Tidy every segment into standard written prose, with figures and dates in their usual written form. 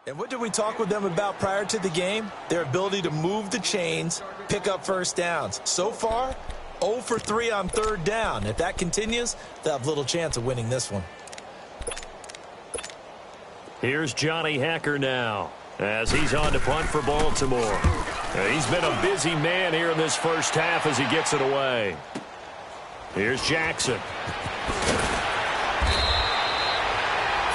And what did we talk with them about prior to the game? Their ability to move the chains, pick up first downs. So far, 0 for 3 on third down. If that continues, they'll have little chance of winning this one. Here's Johnny Hacker now as he's on to punt for Baltimore. He's been a busy man here in this first half as he gets it away. Here's Jackson.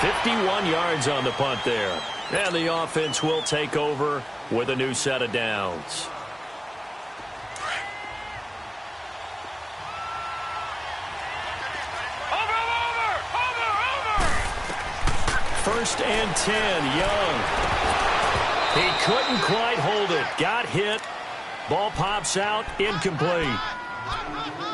51 yards on the punt there. And the offense will take over with a new set of downs. First and 10, Young. He couldn't quite hold it. Got hit. Ball pops out, incomplete.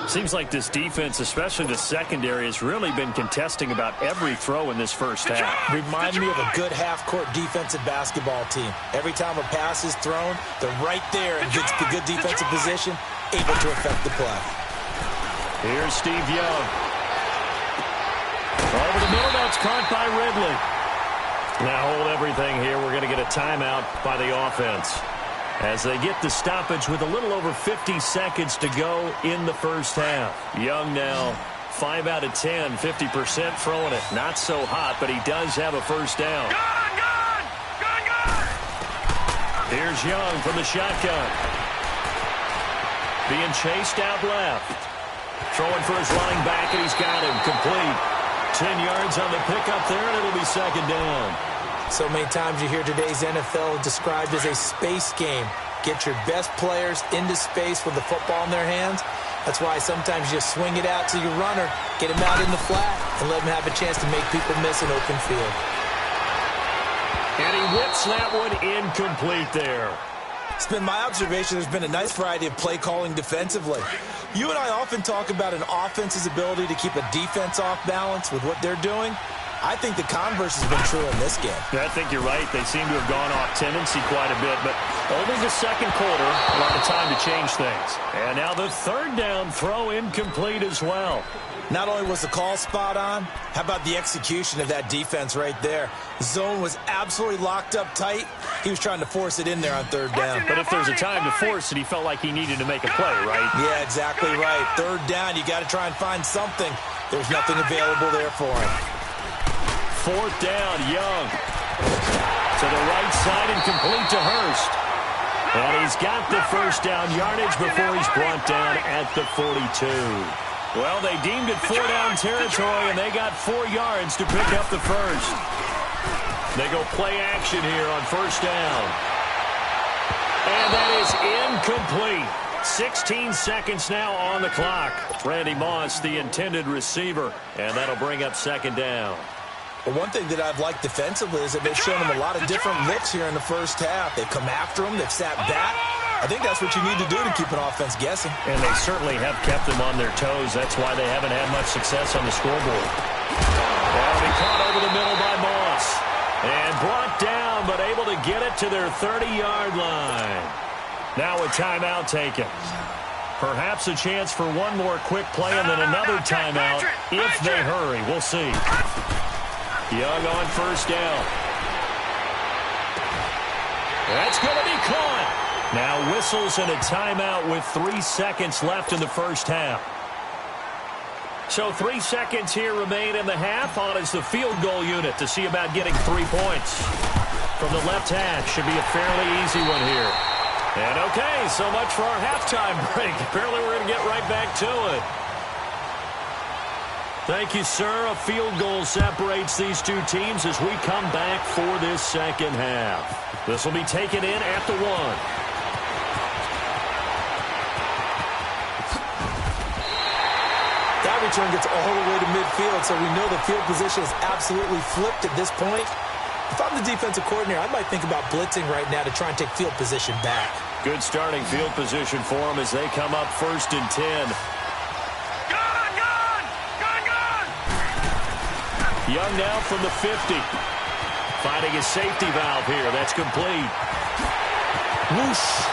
Seems like this defense, especially the secondary, has really been contesting about every throw in this first half. Remind me of a good half-court defensive basketball team. Every time a pass is thrown, they're right there against the good defensive position, able to affect the play. Here's Steve Young. Over the middle, that's caught by Ridley. Now hold everything here. We're going to get a timeout by the offense as they get the stoppage with a little over 50 seconds to go in the first half. Young now 5 out of 10, 50% throwing it. Not so hot, but he does have a first down. Here's Young from the shotgun. Being chased out left. Throwing for his running back, and he's got him complete. 10 yards on the pickup there, and it'll be second down. So many times you hear today's NFL described as a space game. Get your best players into space with the football in their hands. That's why sometimes you swing it out to your runner, get him out in the flat, and let him have a chance to make people miss an open field. And he whips that one incomplete there. It's been my observation there's been a nice variety of play calling defensively. You and I often talk about an offense's ability to keep a defense off balance with what they're doing. I think the converse has been true in this game. I think you're right. They seem to have gone off tendency quite a bit, but only the second quarter, a lot of time to change things. And now the third down throw incomplete as well. Not only was the call spot on, how about the execution of that defense right there? The zone was absolutely locked up tight. He was trying to force it in there on third down. But if there's a time to force it, he felt like he needed to make a play, right? Yeah, exactly right. Third down, you got to try and find something. There's nothing available there for him. Fourth down, Young. To the right side and complete to Hurst. And he's got the first down yardage before he's brought down at the 42. Well, they deemed it 4-down territory, and they got 4 yards to pick up the first. They go play action here on first down. And that is incomplete. 16 seconds now on the clock. Randy Moss, the intended receiver, and that'll bring up second down. Well, one thing that I've liked defensively is that they've shown them a lot of different looks here in the first half. They've come after them. They've sat back. I think that's what you need to do to keep an offense guessing. And they certainly have kept them on their toes. That's why they haven't had much success on the scoreboard. Well, be caught over the middle by Moss. And brought down, but able to get it to their 30-yard line. Now a timeout taken. Perhaps a chance for one more quick play and then another timeout if they hurry. We'll see. Young on first down. That's going to be caught. Now whistles and a timeout with 3 seconds left in the first half. So 3 seconds here remain in the half. On is the field goal unit to see about getting 3 points. From the left hash, should be a fairly easy one here. And okay, so much for our halftime break. Apparently we're going to get right back to it. Thank you, sir. A field goal separates these two teams as we come back for this second half. This will be taken in at the 1. That return gets all the way to midfield, so we know the field position is absolutely flipped at this point. If I'm the defensive coordinator, I might think about blitzing right now to try and take field position back. Good starting field position for them as they come up first and 10. Young now from the 50. Finding a safety valve here. That's complete. Whoosh.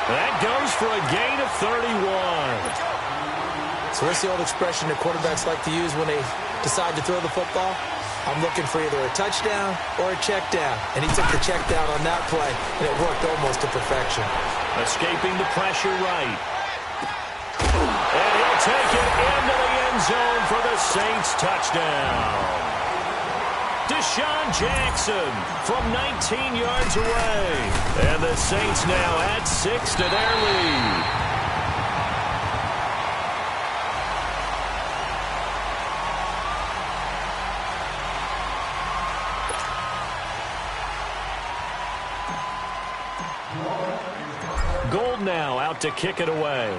That goes for a gain of 31. So what's the old expression that quarterbacks like to use when they decide to throw the football? I'm looking for either a touchdown or a check down. And he took the check down on that play, and it worked almost to perfection. Escaping the pressure right. And he'll take it into the end zone for the Saints touchdown. Deshaun Jackson from 19 yards away. And the Saints now add 6 to their lead. Gold now out to kick it away.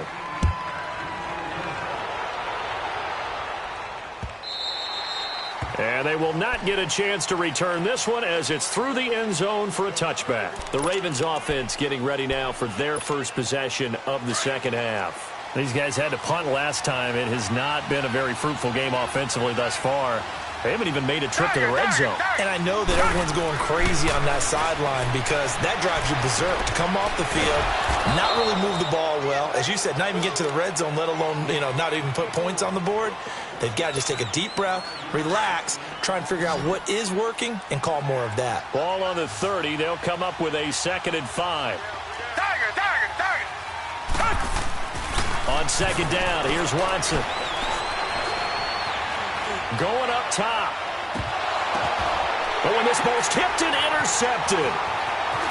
And they will not get a chance to return this one as it's through the end zone for a touchback. The Ravens offense getting ready now for their first possession of the second half. These guys had to punt last time. It has not been a very fruitful game offensively thus far. They haven't even made a trip to the red zone. And I know that everyone's going crazy on that sideline because that drives you berserk to come off the field, not really move the ball well. As you said, not even get to the red zone, let alone, not even put points on the board. They've got to just take a deep breath, relax, try and figure out what is working, and call more of that. Ball on the 30. They'll come up with a 2nd and 5. On second down, here's Watson. Going up top. But when this ball's tipped and intercepted.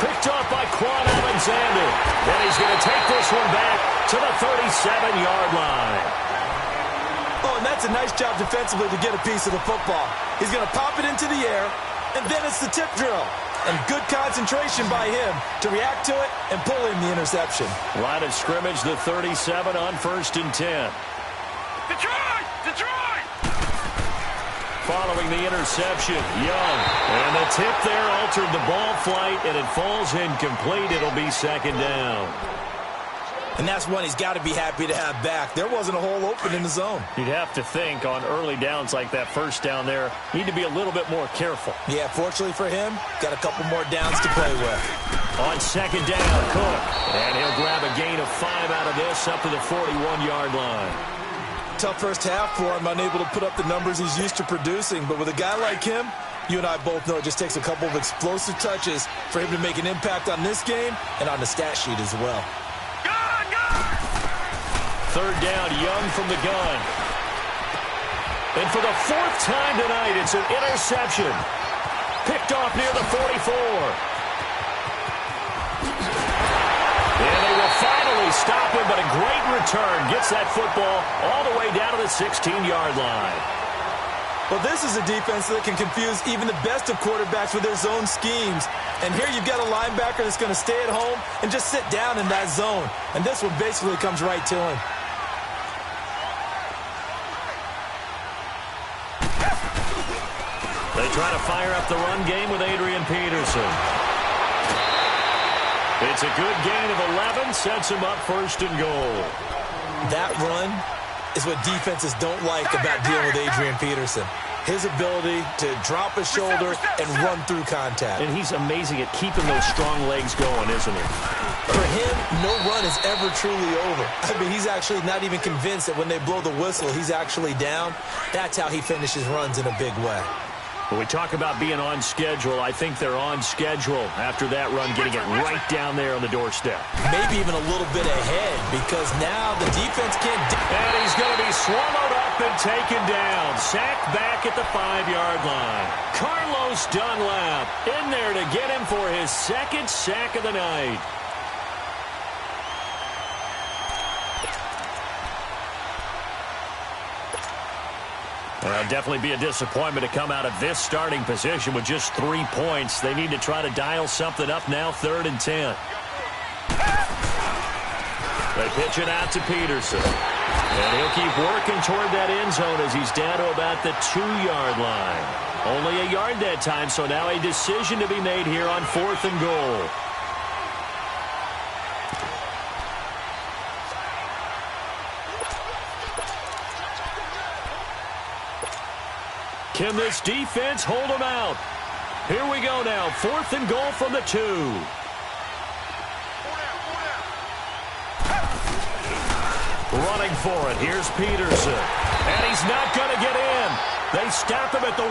Picked off by Quan Alexander. And he's going to take this one back to the 37-yard line. Oh, and that's a nice job defensively to get a piece of the football. He's going to pop it into the air, and then it's the tip drill. And good concentration by him to react to it and pull in the interception. Line of scrimmage, the 37 on 1st and 10. Detroit! Following the interception, Young. And the tip there altered the ball flight, and it falls incomplete. It'll be 2nd down. And that's one he's got to be happy to have back. There wasn't a hole open in the zone. You'd have to think on early downs like that first down there, need to be a little bit more careful. Yeah, fortunately for him, got a couple more downs to play with. On 2nd down, Cook. And he'll grab a gain of 5 out of this up to the 41-yard line. Tough first half for him, unable to put up the numbers he's used to producing. But with a guy like him, you and I both know it just takes a couple of explosive touches for him to make an impact on this game and on the stat sheet as well. 3rd down, Young from the gun. And for the 4th time tonight, it's an interception. Picked off near the 44. And they will finally stop him, but a great return. Gets that football all the way down to the 16-yard line. Well, this is a defense that can confuse even the best of quarterbacks with their zone schemes. And here you've got a linebacker that's going to stay at home and just sit down in that zone. And this one basically comes right to him. They try to fire up the run game with Adrian Peterson. It's a good gain of 11, sets him up 1st and goal. That run is what defenses don't like about dealing with Adrian Peterson. His ability to drop his shoulder and run through contact. And he's amazing at keeping those strong legs going, isn't he? For him, no run is ever truly over. I mean, he's actually not even convinced that when they blow the whistle, he's actually down. That's how he finishes runs in a big way. When we talk about being on schedule, I think they're on schedule after that run, getting it right down there on the doorstep. Maybe even a little bit ahead because now the defense can't... And he's going to be swallowed up and taken down. Sacked back at the 5-yard line. Carlos Dunlap in there to get him for his 2nd sack of the night. Definitely be a disappointment to come out of this starting position with just 3 points. They need to try to dial something up now, 3rd and 10. They pitch it out to Peterson. And he'll keep working toward that end zone as he's down to about the 2-yard line. Only a yard that time, so now a decision to be made here on 4th and goal. Can this defense hold them out? Here we go now. 4th and goal from the 2. Running for it. Here's Peterson. And he's not going to get in. They stop him at the 1.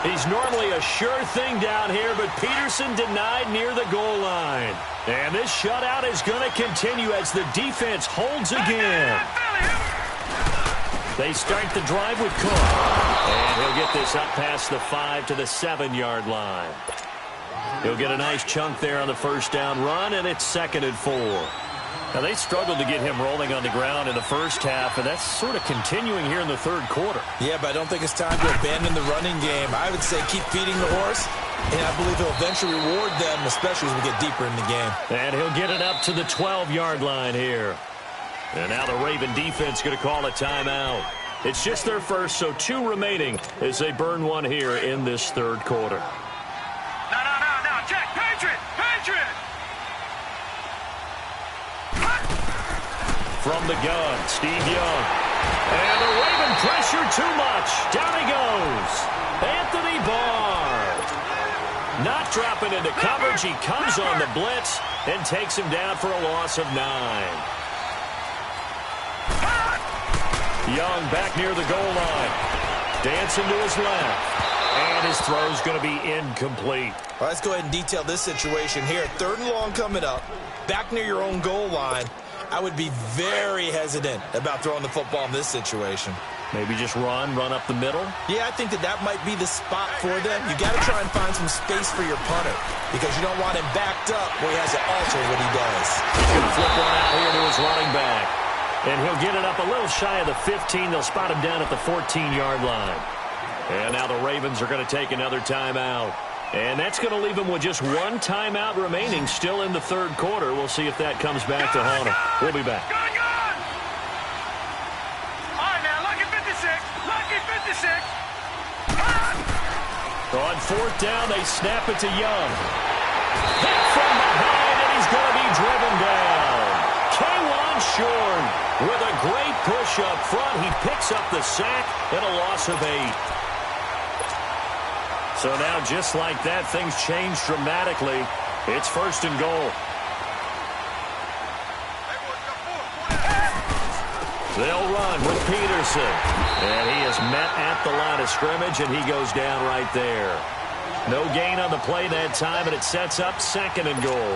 He's normally a sure thing down here, but Peterson denied near the goal line. And this shutout is going to continue as the defense holds again. They start the drive with Cook. And he'll get this up past the 5 to the 7-yard line. He'll get a nice chunk there on the first down run, and it's 2nd and 4. Now, they struggled to get him rolling on the ground in the first half, and that's sort of continuing here in the third quarter. Yeah, but I don't think it's time to abandon the running game. I would say keep feeding the horse, and I believe he'll eventually reward them, especially as we get deeper in the game. And he'll get it up to the 12-yard line here. And now the Raven defense going to call a timeout. It's just their first, so 2 remaining as they burn one here in this third quarter. No, check, Patriot! From the gun, Steve Young. And the Raven pressure too much. Down he goes. Anthony Barr. Not dropping into coverage. He comes on the blitz and takes him down for a loss of 9. Young back near the goal line. Dancing to his left. And his throw's going to be incomplete. Well, let's go ahead and detail this situation here. 3rd and long coming up. Back near your own goal line. I would be very hesitant about throwing the football in this situation. Maybe just run up the middle? Yeah, I think that might be the spot for them. You got to try and find some space for your punter because you don't want him backed up where he has to alter what he does. He's going to flip one out here to his running back. And he'll get it up a little shy of the 15. They'll spot him down at the 14-yard line. And now the Ravens are going to take another timeout. And that's going to leave them with just 1 timeout remaining still in the third quarter. We'll see if that comes back to haunt them. We'll be back. Good. All right, now, lucky 56. On 4th down, they snap it to Young. Hit from behind, and he's going to be driven down. K'Wan Shorn with a great push up front. He picks up the sack and a loss of 8. So now, just like that, things change dramatically. It's 1st and goal. They'll run with Peterson. And he is met at the line of scrimmage, and he goes down right there. No gain on the play that time, and it sets up 2nd and goal.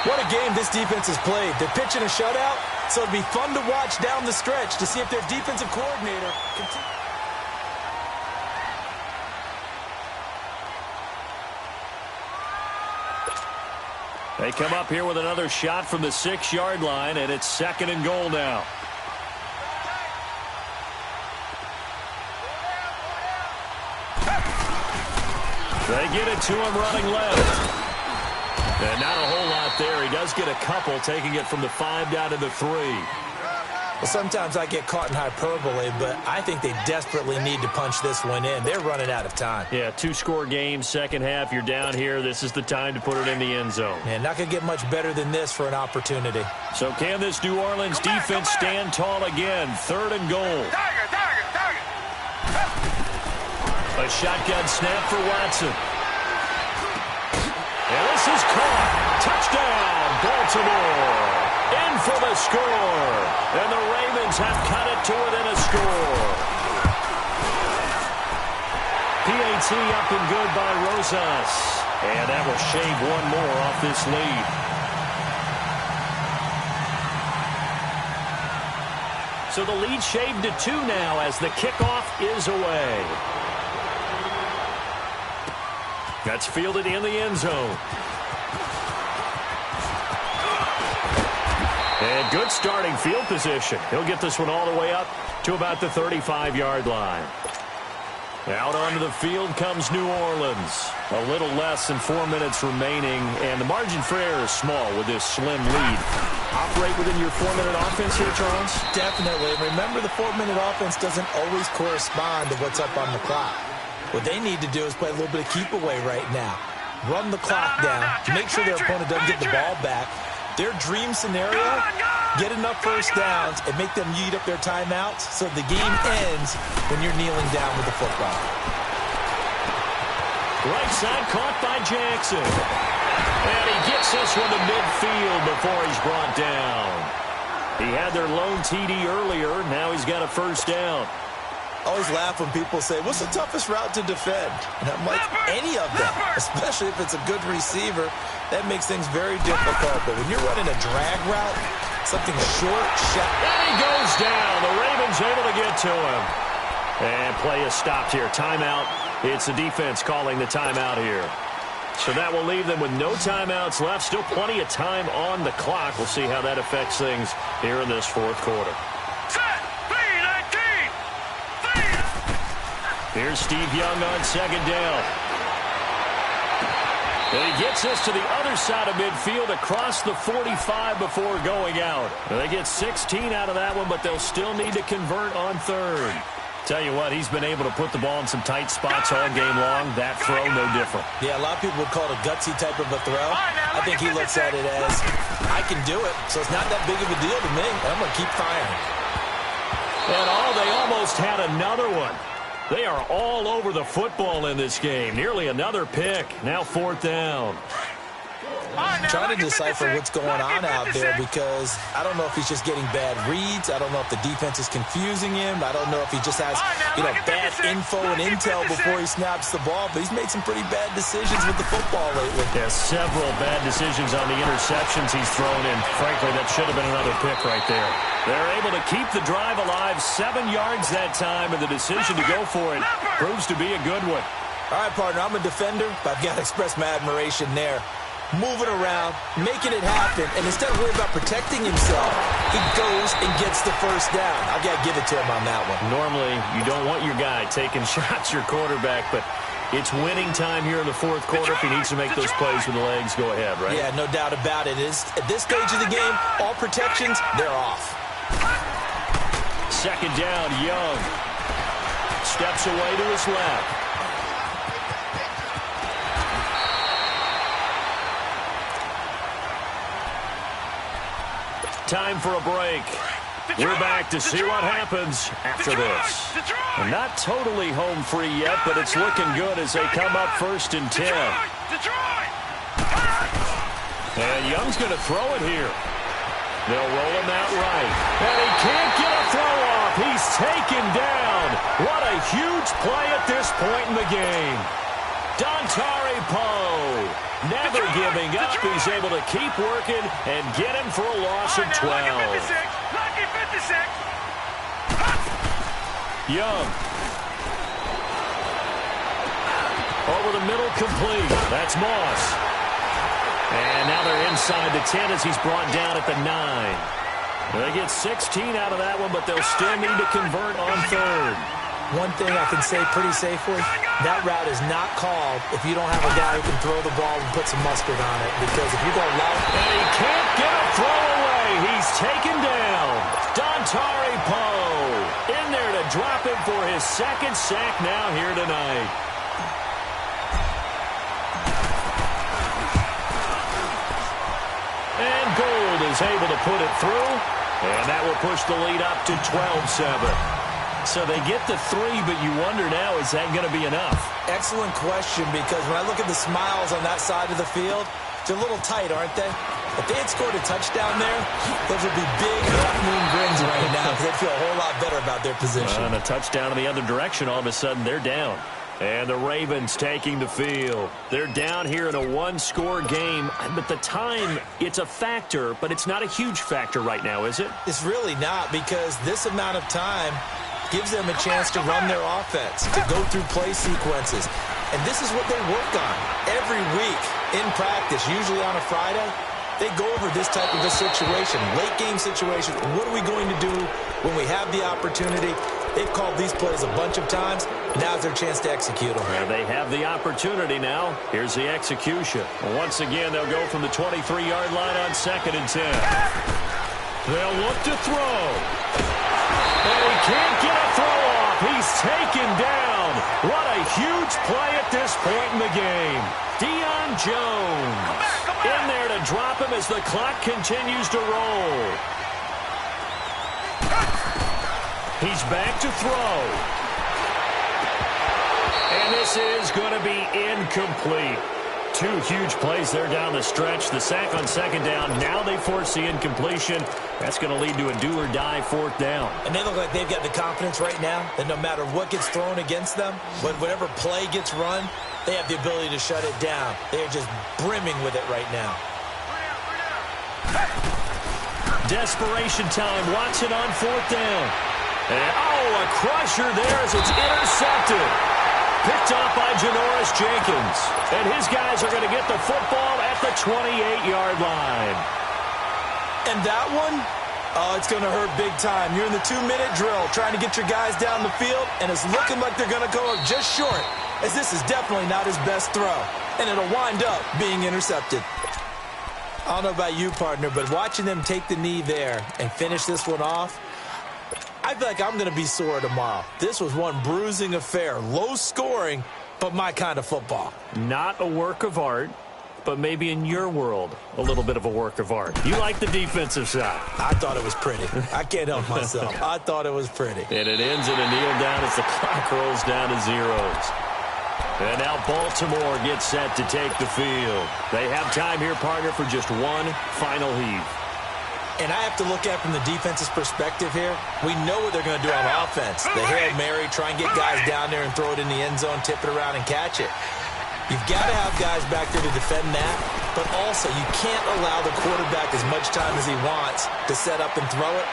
What a game this defense has played. They're pitching a shutout, so it'll be fun to watch down the stretch to see if their defensive coordinator continues. They come up here with another shot from the 6-yard line, and it's 2nd and goal now. They get it to him running left. And not a whole lot there. He does get a couple, taking it from the 5 down to the 3. Well, sometimes I get caught in hyperbole, but I think they desperately need to punch this one in. They're running out of time. Yeah, 2-score game, second half. You're down here. This is the time to put it in the end zone. Man, not going to get much better than this for an opportunity. So can this New Orleans defense stand tall again? 3rd and goal. Target. A shotgun snap for Watson. And this is caught. Touchdown, Baltimore. In for the score. And the Ravens have cut it to within a score. PAT up and good by Rosas. And that will shave one more off this lead. So the lead shaved to 2 now as the kickoff is away. That's fielded in the end zone. And good starting field position. He'll get this one all the way up to about the 35-yard line. Out onto the field comes New Orleans. A little less than 4 minutes remaining, and the margin for error is small with this slim lead. Operate within your 4-minute offense here, Charles? Definitely. Remember, the 4-minute offense doesn't always correspond to what's up on the clock. What they need to do is play a little bit of keep away right now. Run the clock down, make sure their opponent doesn't get the ball back. Their dream scenario, get enough first downs and make them eat up their timeouts so the game ends when you're kneeling down with the football. Right side caught by Jackson. And he gets this one to midfield before he's brought down. He had their lone TD earlier. Now he's got a first down. always laugh when people say, what's the toughest route to defend? And I'm like, any of them, especially if it's a good receiver. That makes things very difficult. But when you're running a drag route, something short, shallow. And he goes down. The Ravens able to get to him. And play is stopped here. Timeout. It's the defense calling the timeout here. So that will leave them with no timeouts left. Still plenty of time on the clock. We'll see how that affects things here in this fourth quarter. Here's Steve Young on second down. And he gets us to the other side of midfield across the 45 before going out. And they get 16 out of that one, but they'll still need to convert on third. Tell you what, he's been able to put the ball in some tight spots all game long. That throw, no different. Yeah, a lot of people would call it a gutsy type of a throw. I think he looks at it as, I can do it, so it's not that big of a deal to me. I'm going to keep firing. And they almost had another one. They are all over the football in this game. Nearly another pick. Now fourth down. Trying to decipher what's going on out there because I don't know if he's just getting bad reads. I don't know if the defense is confusing him. I don't know if he just has, bad info and intel before he snaps the ball. But he's made some pretty bad decisions with the football lately. Yeah, several bad decisions on the interceptions he's thrown in. Frankly, that should have been another pick right there. They're able to keep the drive alive, 7 yards that time, and the decision to go for it proves to be a good one. All right, partner, I'm a defender, but I've got to express my admiration there. Moving around, making it happen, and instead of worrying about protecting himself, he goes and gets the first down. I've got to give it to him on that one. Normally, you don't want your guy taking shots, your quarterback, but it's winning time here in the fourth quarter. If he needs to make those plays with the legs, go ahead, right? Yeah, no doubt about it. At this stage of the game, all protections, they're off. Second down, Young. Steps away to his left. Time for a break. We're back to see what happens after this. Not totally home free yet, but it's looking good as they come up 1st and 10. And Young's going to throw it here. They'll roll him out right. And he can't get a throw off. He's taken down. What a huge play at this point in the game. Dontari Poe, never giving up. He's able to keep working and get him for a loss of 12. Young. Over the middle, complete. That's Moss. And now they're inside the 10 as he's brought down at the 9. They get 16 out of that one, but they'll still need to convert on third. One thing I can say pretty safely, that route is not called if you don't have a guy who can throw the ball and put some mustard on it. Because if you go low... And he can't get a throw away. He's taken down. Dontari Poe in there to drop him for his second sack now here tonight. And Gould is able to put it through. And that will push the lead up to 12-7. So they get the 3, but you wonder now, is that going to be enough? Excellent question, because when I look at the smiles on that side of the field, they're a little tight, aren't they? If they had scored a touchdown there, those would be big half-moon grins right now because they'd feel a whole lot better about their position. And a touchdown in the other direction, all of a sudden they're down. And the Ravens taking the field. They're down here in a one-score game. But the time, it's a factor, but it's not a huge factor right now, is it? It's really not, because this amount of time gives them a chance to run their offense, to go through play sequences. And this is what they work on every week in practice, usually on a Friday. They go over this type of a situation, late-game situation. What are we going to do when we have the opportunity? They've called these plays a bunch of times. Now's their chance to execute them. Well, they have the opportunity now. Here's the execution. Once again, they'll go from the 23-yard line on 2nd and 10. They'll look to throw. And he can't get a throw off. He's taken down. What a huge play at this point in the game. Deion Jones in there to drop him as the clock continues to roll. He's back to throw. And this is going to be incomplete. 2 Two huge plays there down the stretch. The sack on second down. Now they force the incompletion. That's going to lead to a do-or-die fourth down. And they look like they've got the confidence right now that no matter what gets thrown against them, whatever play gets run, they have the ability to shut it down. They're just brimming with it right now. Desperation time. Watson on fourth down. And, a crusher there as it's intercepted. Picked off by Janoris Jenkins. And his guys are going to get the football at the 28-yard line. And that one, it's going to hurt big time. You're in the 2-minute drill trying to get your guys down the field, and it's looking like they're going to go up just short, as this is definitely not his best throw. And it'll wind up being intercepted. I don't know about you, partner, but watching them take the knee there and finish this one off, I feel like I'm going to be sore tomorrow. This was one bruising affair. Low scoring, but my kind of football. Not a work of art, but maybe in your world, a little bit of a work of art. You like the defensive side. I thought it was pretty. I can't help myself. I thought it was pretty. And it ends in a kneel down as the clock rolls down to zeros. And now Baltimore gets set to take the field. They have time here, partner, for just one final heave. And I have to look at it from the defense's perspective here. We know what they're going to do on offense. The Hail Mary, try and get guys down there and throw it in the end zone, tip it around and catch it. You've got to have guys back there to defend that, but also you can't allow the quarterback as much time as he wants to set up and throw it.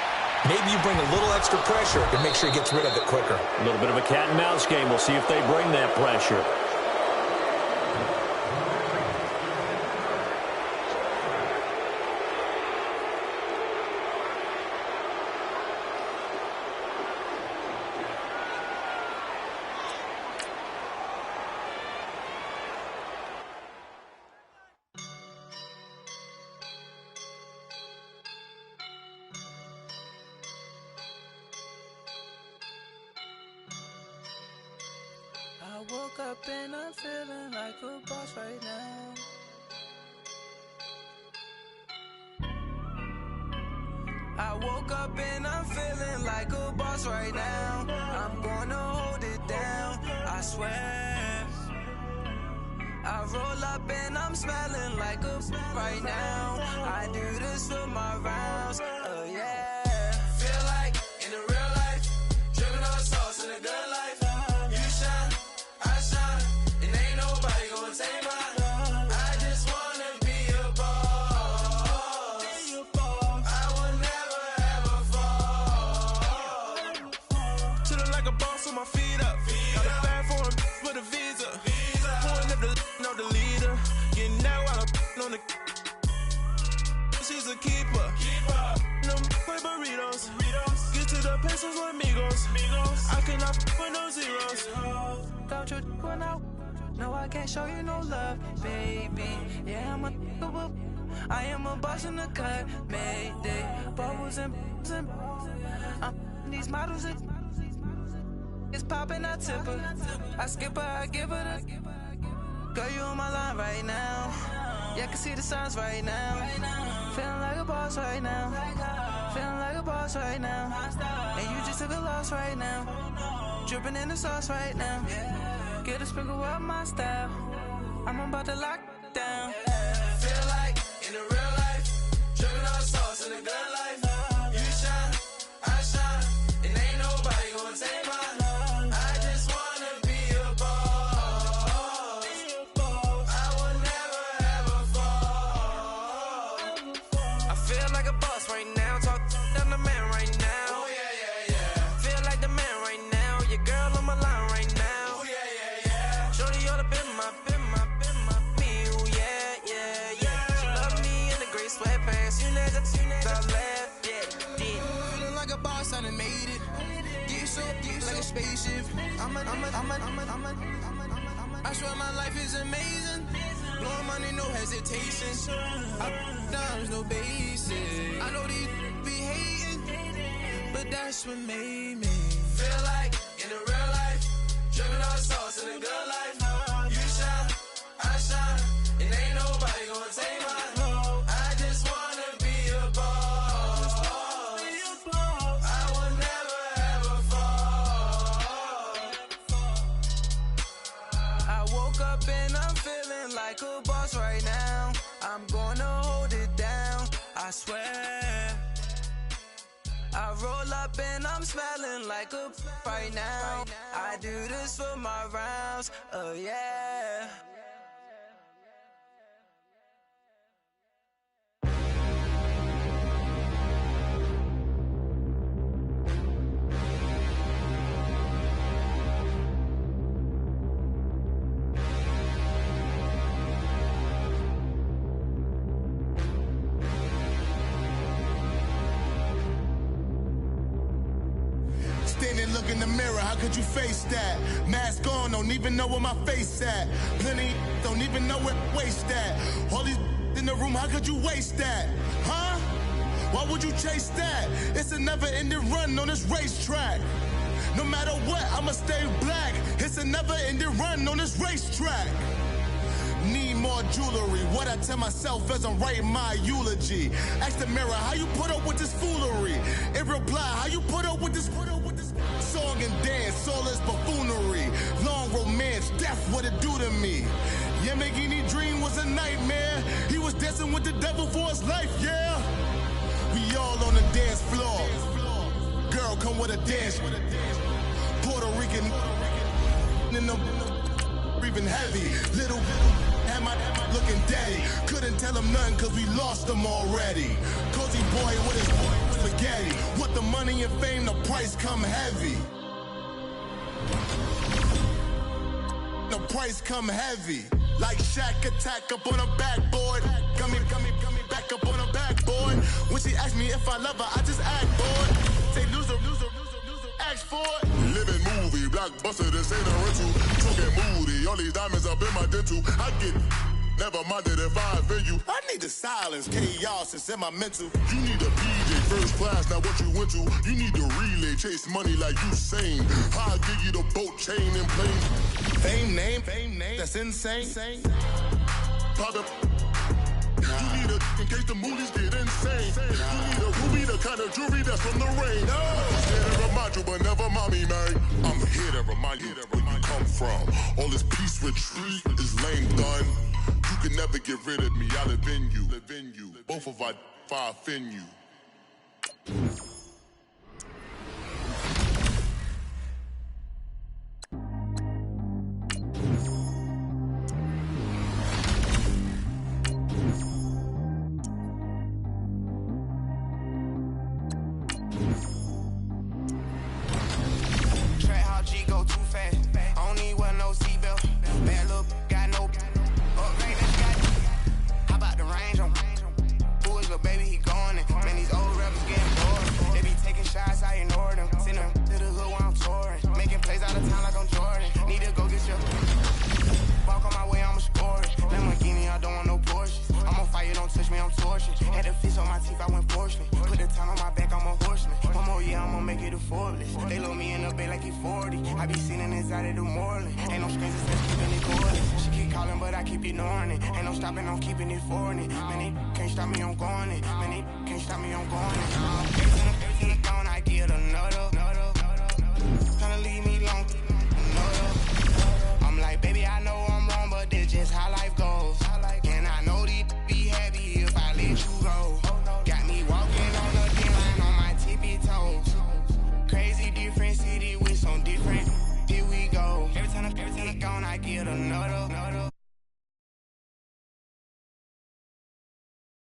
Maybe you bring a little extra pressure to make sure he gets rid of it quicker. A little bit of a cat and mouse game. We'll see if they bring that pressure. I woke up and I'm feeling like a boss right now. I woke up and I'm feeling like a boss right now. I'm gonna hold it down, I swear. I roll up and I'm smelling like a right now. I do this for my rounds, oh yeah. Feel like in the real life, dripping on sauce in a good life. You shine, I shine, and ain't nobody gonna take mine. I just wanna be a boss. I will never ever fall. Chillin' like a boss with my feet up. Got a bag for him with a visa. Pulling up the leader. Getting out while I'm on the. She's a keeper. No with burritos. Get to the pesos with amigos. I cannot with no zeros. Don't you run out? No, I can't show you no love, baby. Yeah, I am a boss in the cut. Mayday. Bubbles and these models are. It's popping, I tip her. I skip her, I give her the. Girl, you on my line right now. Yeah, I can see the signs right now. Feeling like a boss right now. Feeling like a boss right now. And you just took a loss right now. Dripping in the sauce right now. Get a sprinkle up my style. I'm about to lock down. Feel like in the real life, dripping on sauce in the good life. You shine, I shine, and ain't nobody gonna take mine. I just wanna be a boss. I will never ever fall. I feel like a boss right now. Talk down the man right now. Oh yeah. Feel like the man right now. Your girl on my line right now. Oh yeah. Shorty ought to be my me. Oh yeah. She love me in the gray sweatpants. You never left, yeah. Feeling like a boss, I done made it. Get so like a spaceship. I swear my life is amazing. Blowing money, no hesitation. Dimes, no basic. I know these be hating, but that's what made me feel like in the real life, dripping on sauce in a good life. You shine, I shine, and ain't nobody gonna take mine. I just wanna be a boss. I will never ever fall. I woke up and I'm feeling like a boss I swear. I roll up and I'm smelling like a right now. I do this for my rounds, oh yeah. Look in the mirror, how could you face that? Mask on, don't even know where my face at. Plenty don't even know where waste at. All these in the room, how could you waste that? Huh? Why would you chase that? It's a never-ending run on this racetrack. No matter what, I'ma stay black. It's a never-ending run on this racetrack. Need more jewelry, what I tell myself as I'm writing my eulogy. Ask the mirror, how you put up with this foolery? In reply, how you put up with this song and dance, all this buffoonery. Long romance, death, what it do to me? Yamagini dream was a nightmare. He was dancing with the devil for his life, yeah. We all on the dance floor. Girl, come with a dance. Puerto Rican in the breathing heavy. Little am I looking daddy. Couldn't tell him nothing cause we lost him already. Cozy boy with his spaghetti. With the money and fame, the price come heavy. The price come heavy. Like Shaq attack up on a backboard. Gummy, back up on a backboard. When she asked me if I love her, I just act bored. Say loser, ask for it. Living movie, blockbuster, this ain't a rental. Talking moody, all these diamonds up in my dental. I get never minded if I offend you. I need the silence, chaos, it's in my mental. You need a PJ first class, not what you went to. You need the relay, chase money like you sane. I'll give you the boat, chain, and plane. Fame name, that's insane. Pop up. You need a in case the movies get insane. You need a ruby, the kind of jewelry that's from the rain. I'm here to remind you, but never mommy, man. I'm here to remind you where you come from. All this peace retreat is lame done. You can never get rid of me. I live in you. Both of our offend you. Track how G go too fast. I don't need wear no seatbelt. Bad look, got no upgrade. How about the range on? Who is the baby? He going in. Man, these old rappers getting bored. They be taking shots, I ignore them. Send them to the hood while I'm touring. Making plays out of town like I'm Jordan. Need to go get your walk on my way, I'ma score it. Lamborghini, I don't want no Porsches. I'm on fire, don't touch me, I'm torching. Had the fish on my teeth, I went porcelain. Put the town on my back, I'm a horseman. One more year, I'ma make it a Forbes. They load me in the bay like he 40. I be sitting inside of the Moreland. Ain't no strings, it's just keeping it cordless. She keep calling, but I keep ignoring it. Ain't no stopping, I'm keeping it for it. Man, they can't stop me, I'm going it. Man, they can't stop me, I'm going it. Everything gone, I get another.